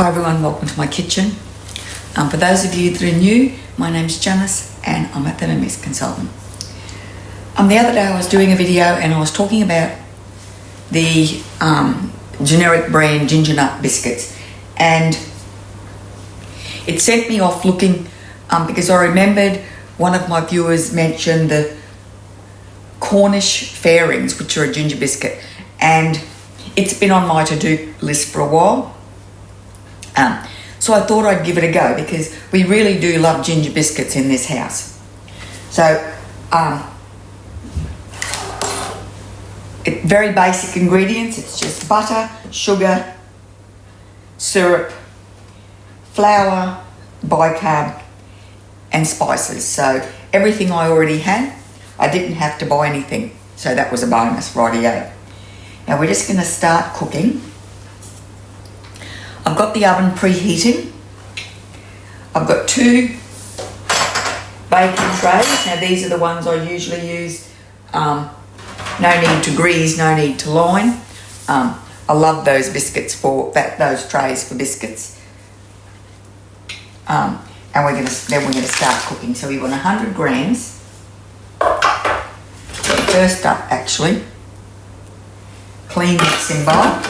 Hi everyone, welcome to my kitchen. For those of you that are new, my name's Janice and I'm a Thermomix consultant. The other day I was doing a video and I was talking about the generic brand ginger nut biscuits, and it sent me off looking because I remembered one of my viewers mentioned the Cornish Fairings, which are a ginger biscuit, and it's been on my to-do list for a while. So I thought I'd give it a go because we really do love ginger biscuits in this house. So, very basic ingredients. It's just butter, sugar, syrup, flour, bicarb, and spices. So everything I already had. I didn't have to buy anything, so that was a bonus, rightio. Now we're just going to start cooking. I've got the oven preheating. I've got 2 baking trays. Now these are the ones I usually use. No need to grease, no need to line. I love those biscuits those trays for biscuits. And then we're going to start cooking. So we want 100 grams. So first up, actually, clean mixing bowl.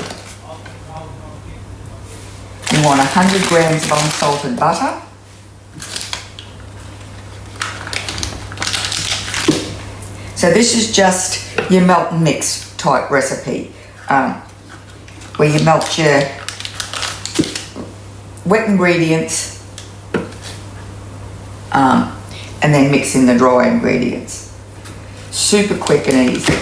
You want 100 grams of unsalted butter. So this is just your melt and mix type recipe, where you melt your wet ingredients and then mix in the dry ingredients. Super quick and easy.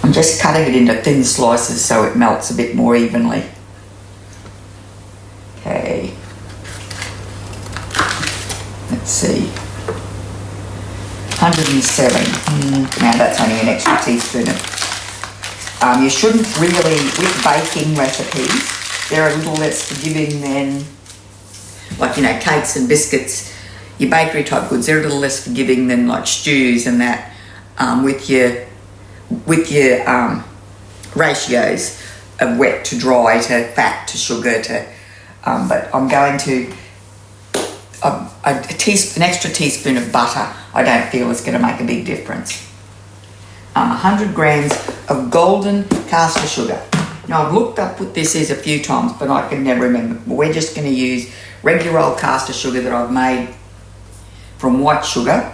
I'm just cutting it into thin slices so it melts a bit more evenly. Okay. Let's see. 107. Now that's only an extra teaspoon. You shouldn't really, with baking recipes, they're a little less forgiving than, like, you know, cakes and biscuits. Your bakery type goods, they're a little less forgiving than like stews and that, with your ratios of wet to dry to fat to sugar to, but I'm going to, an extra teaspoon of butter I don't feel is going to make a big difference. 100 grams of golden caster sugar. Now I've looked up what this is a few times, but I can never remember. We're just going to use regular old caster sugar that I've made from white sugar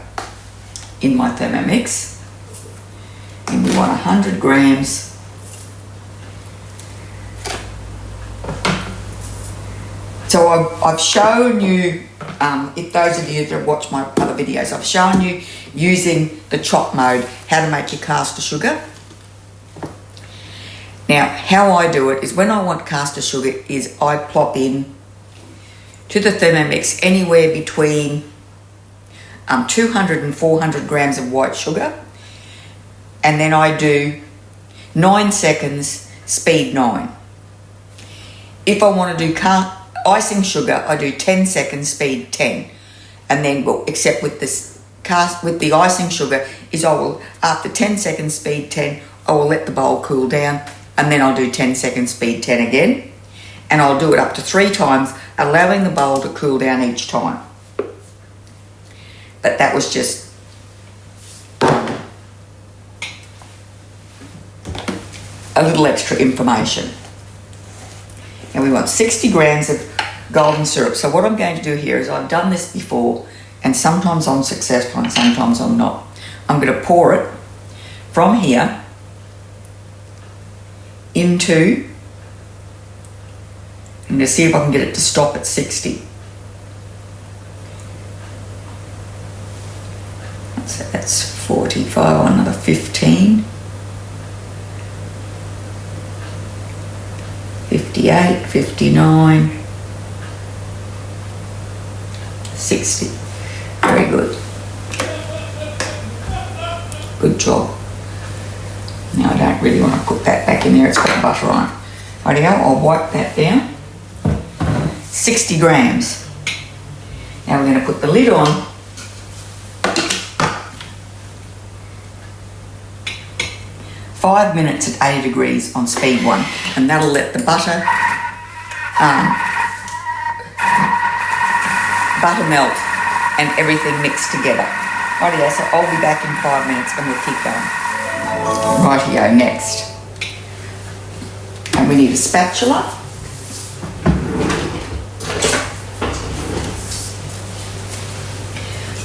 in my Thermomix. And we want 100 grams. So I've shown you, if those of you that have watched my other videos, I've shown you using the chop mode how to make your caster sugar. Now how I do it is when I want caster sugar is I plop in to the Thermomix anywhere between 200 and 400 grams of white sugar. And then I do 9 seconds, speed 9. If I want to do icing sugar, I do 10 seconds, speed 10. And then, well, except with with the icing sugar, is I will, after 10 seconds, speed 10, I will let the bowl cool down, and then I'll do 10 seconds, speed 10 again. And I'll do it up to 3 times, allowing the bowl to cool down each time. But that was just a little extra information. And we want 60 grams of golden syrup. So what I'm going to do here is I've done this before, and sometimes I'm successful and sometimes I'm not. I'm going to pour it from here into, I'm going to see if I can get it to stop at 60. So that's 45, another 15. 58, 59, 60. Very good. Good job. Now I don't really want to put that back in there, it's got butter on it. Rightio, I'll wipe that down. 60 grams. Now we're going to put the lid on 5 minutes at 80 degrees on speed 1, and that'll let the butter melt and everything mix together. Rightio, so I'll be back in 5 minutes and we'll keep going. Rightio, next. And we need a spatula.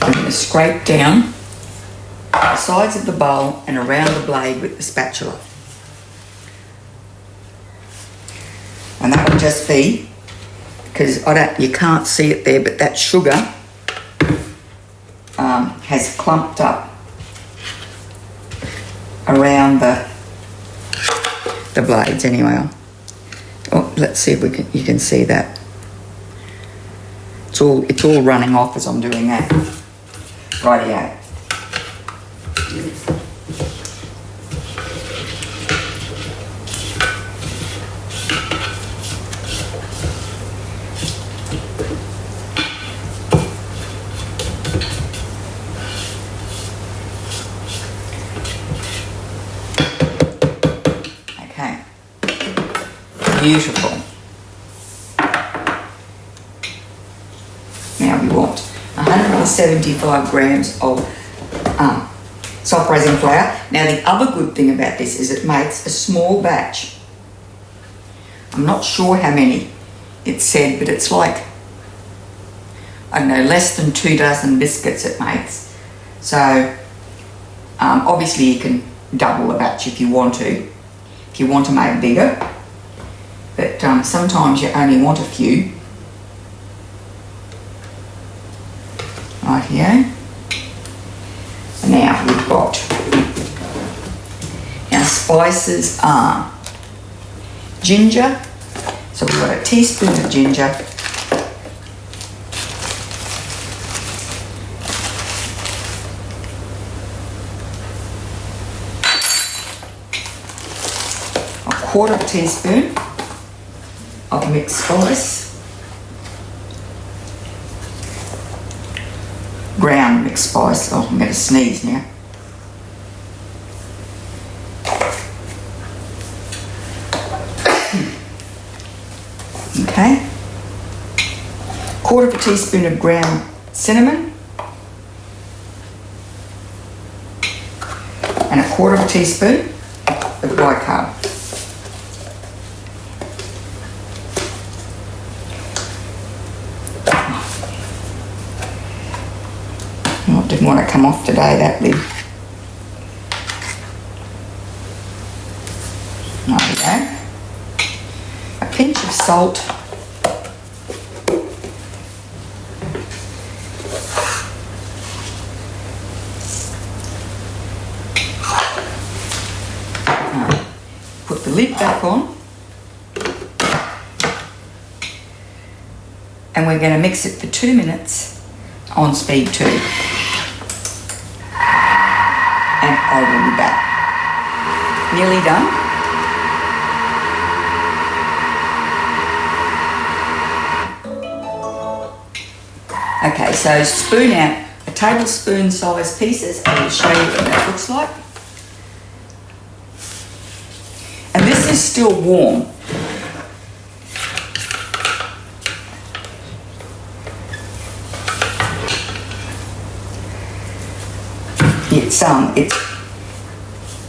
I'm going to scrape down the sides of the bowl and around the blade with the spatula. And that will just be, because you can't see it there, but that sugar has clumped up around the blades anyway. Oh, let's see if you can see that. It's all running off as I'm doing that. Rightio. Beautiful. Now we want 175 grams of soft resin flour. Now the other good thing about this is it makes a small batch. I'm not sure how many it said, but it's like, I don't know, less than 2 dozen biscuits it makes. So obviously you can double the batch if you want to make it bigger. But sometimes you only want a few. Right here. And now we've got, our spices are ginger. So we've got a teaspoon of ginger. A 1/4 teaspoon of mixed spice, ground mixed spice. Oh, I'm going to sneeze now. Okay. 1/4 teaspoon of ground cinnamon, and a 1/4 teaspoon of bicarb. Didn't want to come off today, that lid. There we go. A pinch of salt. Put the lid back on. And we're going to mix it for 2 minutes on speed 2. And I will be back. Nearly done. Okay, so spoon out a tablespoon size pieces. I will show you what that looks like. And this is still warm.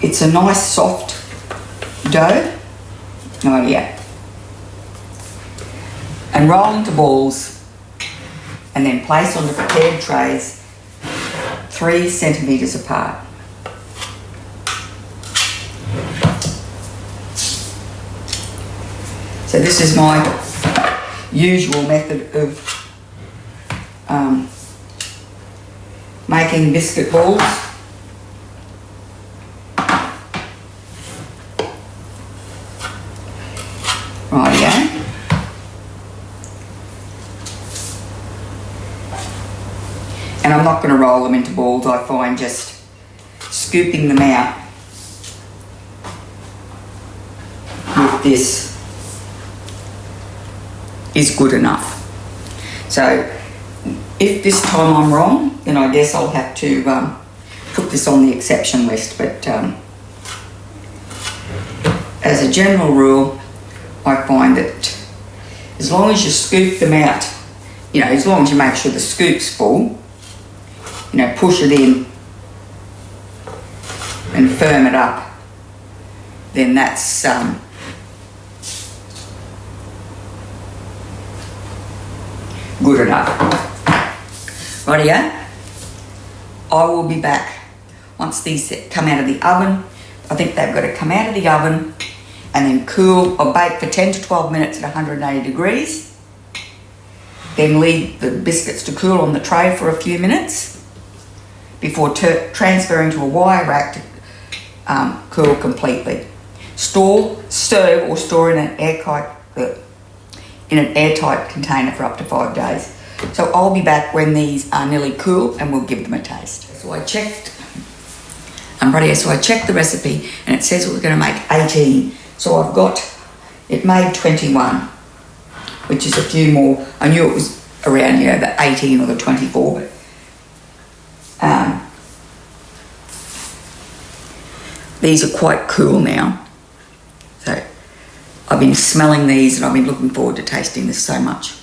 It's a nice soft dough. Oh yeah. And roll into balls and then place on the prepared trays 3 centimetres apart. So this is my usual method of making biscuit balls. Rightio. And I'm not going to roll them into balls. I find just scooping them out with this is good enough. So if this time I'm wrong, then I guess I'll have to put this on the exception list, but as a general rule, I find that as long as you scoop them out, you know, as long as you make sure the scoop's full, you know, push it in and firm it up, then that's good enough. Rightio, I will be back once these come out of the oven. I think they've got to come out of the oven and then cool or bake for 10 to 12 minutes at 180 degrees. Then leave the biscuits to cool on the tray for a few minutes before transferring to a wire rack to cool completely. Serve or store in an airtight container for up to 5 days. So I'll be back when these are nearly cool and we'll give them a taste. So I checked, so I checked the recipe and it says we're going to make 18. So I've got, it made 21, which is a few more. I knew it was around, you know, the 18 or the 24, but these are quite cool now. So I've been smelling these and I've been looking forward to tasting this so much.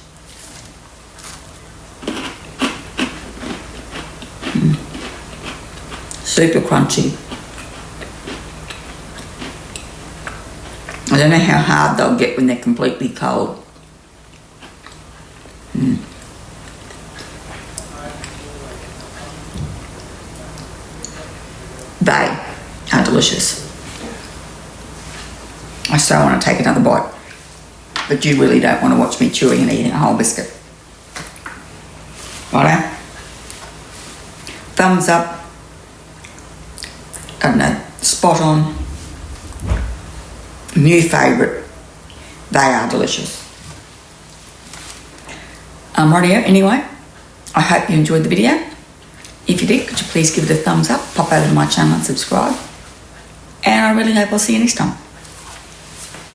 Super crunchy. I don't know how hard they'll get when they're completely cold. They are delicious. I so want to take another bite, but you really don't want to watch me chewing and eating a whole biscuit. Righto? Thumbs up. I don't know, spot on. New favourite. They are delicious. Rightio, anyway, I hope you enjoyed the video. If you did, could you please give it a thumbs up, pop over to my channel and subscribe. And I really hope I'll see you next time.